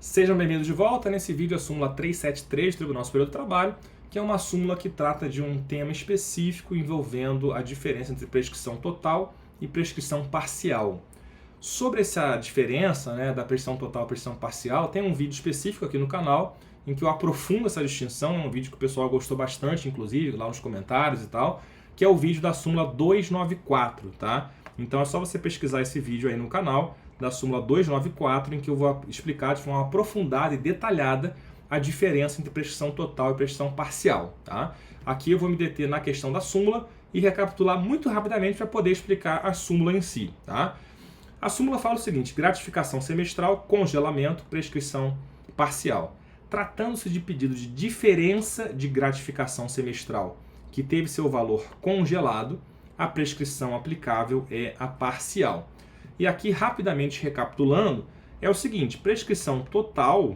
Sejam bem-vindos de volta. Nesse vídeo, a súmula 373 do Tribunal Superior do Trabalho, que é uma súmula que trata de um tema específico envolvendo a diferença entre prescrição total e prescrição parcial. Sobre essa diferença, da prescrição total e prescrição parcial, tem um vídeo específico aqui no canal em que eu aprofundo essa distinção. É um vídeo que o pessoal gostou bastante, inclusive, lá nos comentários e tal, que é o vídeo da súmula 294, tá? Então é só você pesquisar esse vídeo aí no canal, da súmula 294, em que eu vou explicar de forma aprofundada e detalhada a diferença entre prescrição total e prescrição parcial, tá? Aqui eu vou me deter na questão da súmula e recapitular muito rapidamente para poder explicar a súmula em si, tá? A súmula fala o seguinte: gratificação semestral, congelamento, prescrição parcial. Tratando-se de pedido de diferença de gratificação semestral que teve seu valor congelado, a prescrição aplicável é a parcial. E aqui, rapidamente recapitulando, é o seguinte: prescrição total,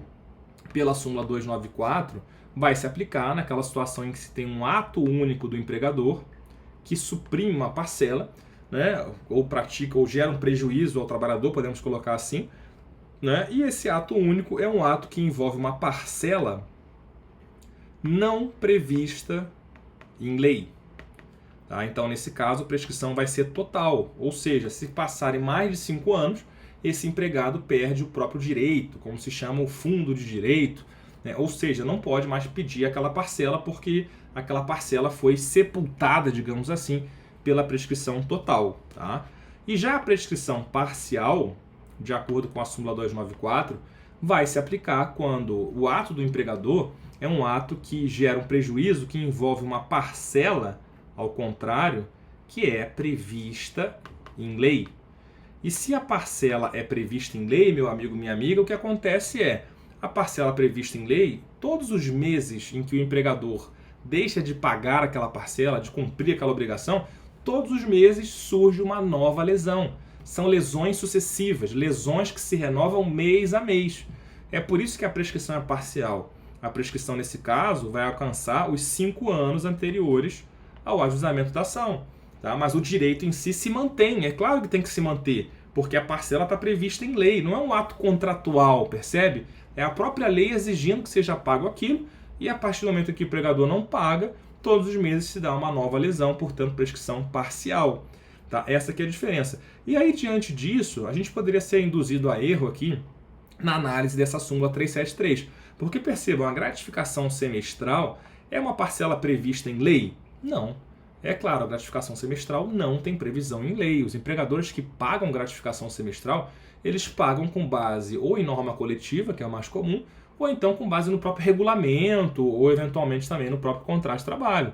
pela súmula 294, vai se aplicar naquela situação em que se tem um ato único do empregador que suprime uma parcela, ou pratica ou gera um prejuízo ao trabalhador, podemos colocar assim, e esse ato único é um ato que envolve uma parcela não prevista em lei. Tá? Então, nesse caso, a prescrição vai ser total, ou seja, se passarem mais de 5 anos, esse empregado perde o próprio direito, como se chama o fundo de direito, ou seja, não pode mais pedir aquela parcela porque aquela parcela foi sepultada, digamos assim, pela prescrição total. Tá? E já a prescrição parcial, de acordo com a súmula 294, vai se aplicar quando o ato do empregador é um ato que gera um prejuízo que envolve uma parcela, ao contrário, que é prevista em lei. E se a parcela é prevista em lei, meu amigo, minha amiga, o que acontece é, a parcela prevista em lei, todos os meses em que o empregador deixa de pagar aquela parcela, de cumprir aquela obrigação, todos os meses surge uma nova lesão. São lesões sucessivas, lesões que se renovam mês a mês. É por isso que a prescrição é parcial. A prescrição, nesse caso, vai alcançar os 5 anos anteriores ao ajuizamento da ação. Tá? Mas o direito em si se mantém. É claro que tem que se manter, porque a parcela está prevista em lei. Não é um ato contratual, percebe? É a própria lei exigindo que seja pago aquilo, e a partir do momento que o empregador não paga, todos os meses se dá uma nova lesão, portanto, prescrição parcial. Tá? Essa aqui é a diferença. E aí, diante disso, a gente poderia ser induzido a erro aqui na análise dessa súmula 373. Porque percebam, a gratificação semestral é uma parcela prevista em lei? Não. É claro, a gratificação semestral não tem previsão em lei. Os empregadores que pagam gratificação semestral, eles pagam com base ou em norma coletiva, que é o mais comum, ou então com base no próprio regulamento, ou eventualmente também no próprio contrato de trabalho.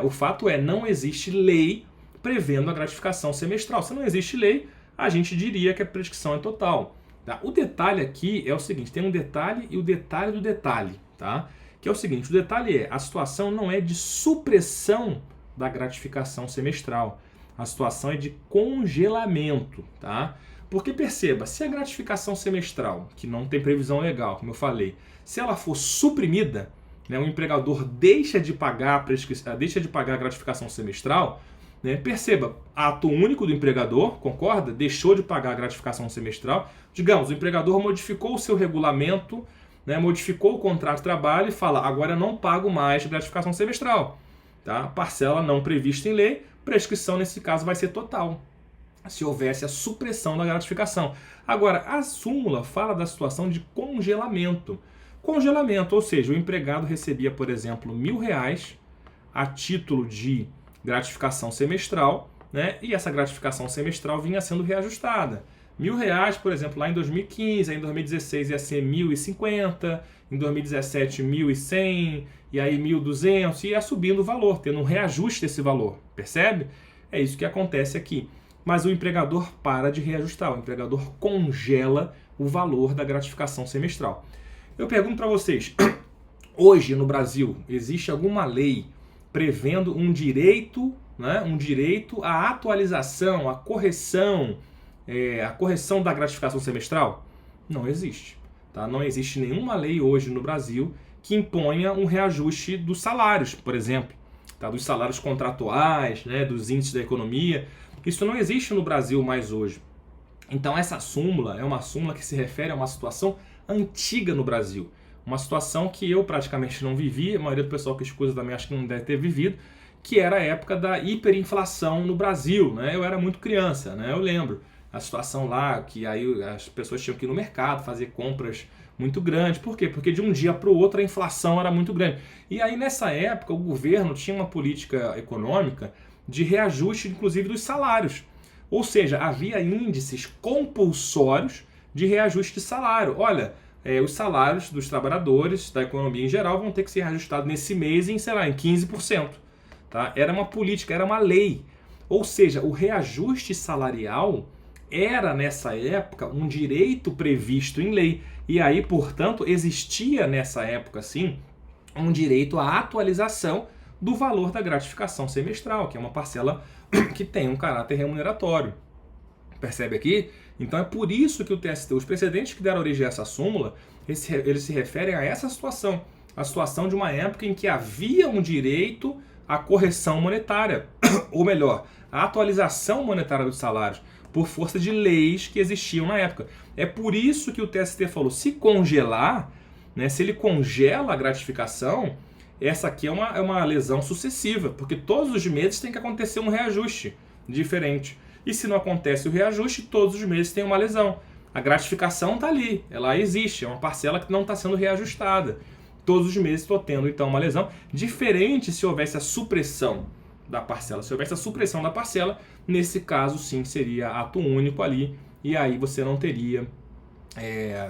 O fato é, não existe lei prevendo a gratificação semestral. Se não existe lei, a gente diria que a prescrição é total. Tá? O detalhe aqui é o seguinte: tem um detalhe e o detalhe do detalhe. Tá? Que é o seguinte: o detalhe é, a situação não é de supressão da gratificação semestral. A situação é de congelamento. Tá? Porque perceba, se a gratificação semestral, que não tem previsão legal, como eu falei, se ela for suprimida, o empregador deixa de pagar a gratificação semestral, perceba, ato único do empregador, concorda? Deixou de pagar a gratificação semestral. Digamos, o empregador modificou o seu regulamento, modificou o contrato de trabalho e fala: agora eu não pago mais gratificação semestral. Tá? Parcela não prevista em lei, prescrição nesse caso vai ser total, se houvesse a supressão da gratificação. Agora, a súmula fala da situação de congelamento. Congelamento, ou seja, o empregado recebia, por exemplo, R$1.000 a título de gratificação semestral, e essa gratificação semestral vinha sendo reajustada. R$1.000, por exemplo, lá em 2015, aí em 2016 ia ser 1.050, em 2017 1.100, e aí 1.200, e ia subindo o valor, tendo um reajuste desse valor, percebe? É isso que acontece aqui. Mas o empregador para de reajustar, o empregador congela o valor da gratificação semestral. Eu pergunto para vocês, hoje no Brasil, existe alguma lei prevendo um direito à atualização, à correção, a correção da gratificação semestral? Não existe. Tá? Não existe nenhuma lei hoje no Brasil que imponha um reajuste dos salários, por exemplo, tá? Dos salários contratuais, dos índices da economia. Isso não existe no Brasil mais hoje. Então essa súmula é uma súmula que se refere a uma situação antiga no Brasil. Uma situação que eu praticamente não vivi, a maioria do pessoal que escuta também acho que não deve ter vivido, que era a época da hiperinflação no Brasil, né? Eu era muito criança, né? Eu lembro a situação lá, que aí as pessoas tinham que ir no mercado fazer compras muito grandes. Por quê? Porque de um dia para o outro a inflação era muito grande. E aí nessa época o governo tinha uma política econômica de reajuste, inclusive, dos salários. Ou seja, havia índices compulsórios de reajuste de salário. Olha, os salários dos trabalhadores, da economia em geral, vão ter que ser reajustados nesse mês em, sei lá, em 15%. Tá? Era uma política, era uma lei. Ou seja, o reajuste salarial era, nessa época, um direito previsto em lei. E aí, portanto, existia nessa época, sim, um direito à atualização do valor da gratificação semestral, que é uma parcela que tem um caráter remuneratório. Percebe aqui? Então é por isso que o TST, os precedentes que deram origem a essa súmula, eles se referem a essa situação, a situação de uma época em que havia um direito à correção monetária, ou melhor, à atualização monetária dos salários, por força de leis que existiam na época. É por isso que o TST falou, se congelar, né, se ele congela a gratificação, essa aqui é uma lesão sucessiva, porque todos os meses tem que acontecer um reajuste diferente. E se não acontece o reajuste, todos os meses tem uma lesão. A gratificação está ali, ela existe, é uma parcela que não está sendo reajustada. Todos os meses estou tendo então uma lesão, diferente se houvesse a supressão da parcela. Se houvesse a supressão da parcela, nesse caso sim seria ato único ali, e aí você não teria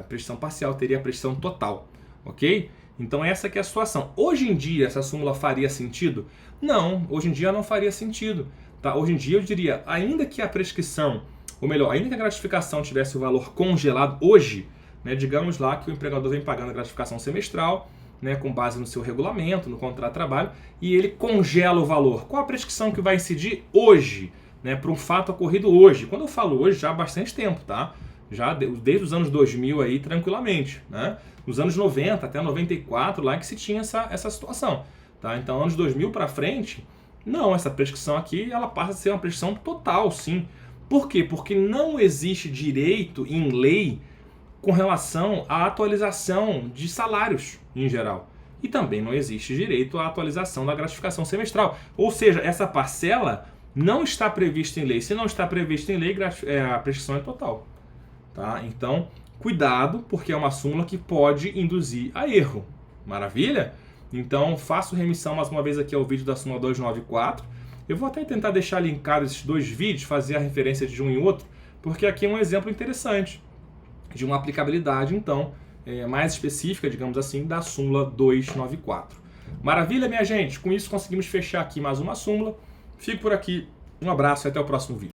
prestação parcial, teria prestação total, ok? Então essa que é a situação. Hoje em dia essa súmula faria sentido? Não, hoje em dia não faria sentido. Tá? Hoje em dia eu diria, ainda que a prescrição, ou melhor, ainda que a gratificação tivesse o valor congelado hoje, né, digamos lá que o empregador vem pagando a gratificação semestral, né, com base no seu regulamento, no contrato de trabalho, e ele congela o valor. Qual a prescrição que vai incidir hoje, né, para um fato ocorrido hoje? Quando eu falo hoje, já há bastante tempo, tá? Já desde os anos 2000 aí, tranquilamente, né? Nos anos 90 até 94 lá que se tinha essa situação, tá? Então, anos 2000 para frente, não, essa prescrição aqui, ela passa a ser uma prescrição total, sim. Por quê? Porque não existe direito em lei com relação à atualização de salários em geral. E também não existe direito à atualização da gratificação semestral. Ou seja, essa parcela não está prevista em lei. Se não está prevista em lei, a prescrição é total. Tá? Então, cuidado, porque é uma súmula que pode induzir a erro. Maravilha? Então, faço remissão mais uma vez aqui ao vídeo da súmula 294. Eu vou até tentar deixar linkado esses dois vídeos, fazer a referência de um e outro, porque aqui é um exemplo interessante de uma aplicabilidade, então, mais específica, digamos assim, da súmula 294. Maravilha, minha gente? Com isso conseguimos fechar aqui mais uma súmula. Fico por aqui. Um abraço e até o próximo vídeo.